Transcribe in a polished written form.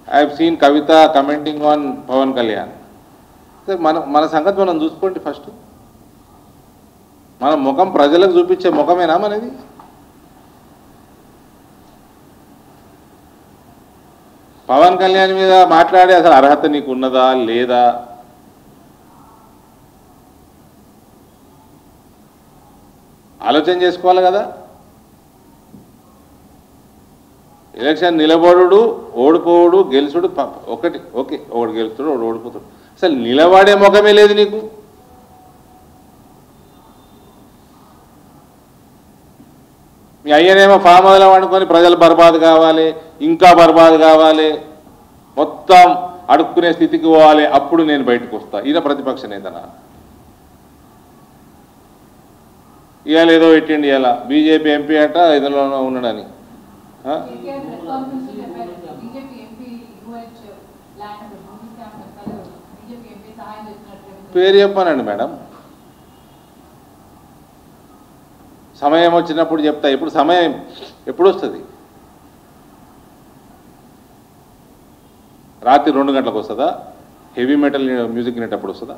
I have seen Kavita commenting on Pawan Kalyan. మన సంగతి మనం చూసుకోండి ఫస్ట్. మన ముఖం ప్రజలకు చూపించే ముఖమేనా మనది? పవన్ కళ్యాణ్ మీద మాట్లాడే అసలు అర్హత నీకు ఉన్నదా లేదా? ఆలోచన చేసుకోవాలి కదా. ఎలక్షన్ నిలబడు, ఓడిపోవడు, గెలుచుడు ఒకటి, ఓకే, ఒకడు గెలుస్తాడు, ఒకడు ఓడిపోతాడు. అసలు నిలబడే ముఖమే లేదు నీకు. మీ అయ్యనేమో ఫామ్ హౌస్లో వండుకొని ప్రజలు బర్బాద్ కావాలి, ఇంకా బర్బాద్ కావాలి, మొత్తం అడుక్కునే స్థితికి పోవాలి, అప్పుడు నేను బయటకు వస్తా. ఈయన ప్రతిపక్ష నేతనా? ఇవాళ ఏదో పెట్టిండి, ఇవాళ బీజేపీ ఎంపీ అట ఇందులో ఉన్నాడని. పేరు చెప్పానండి మేడం, సమయం వచ్చినప్పుడు చెప్తా. ఇప్పుడు సమయం ఎప్పుడు వస్తుంది? రాత్రి 2 గంటలకు వస్తుందా? హెవీ మెటల్ మ్యూజిక్ వినేటప్పుడు వస్తుందా?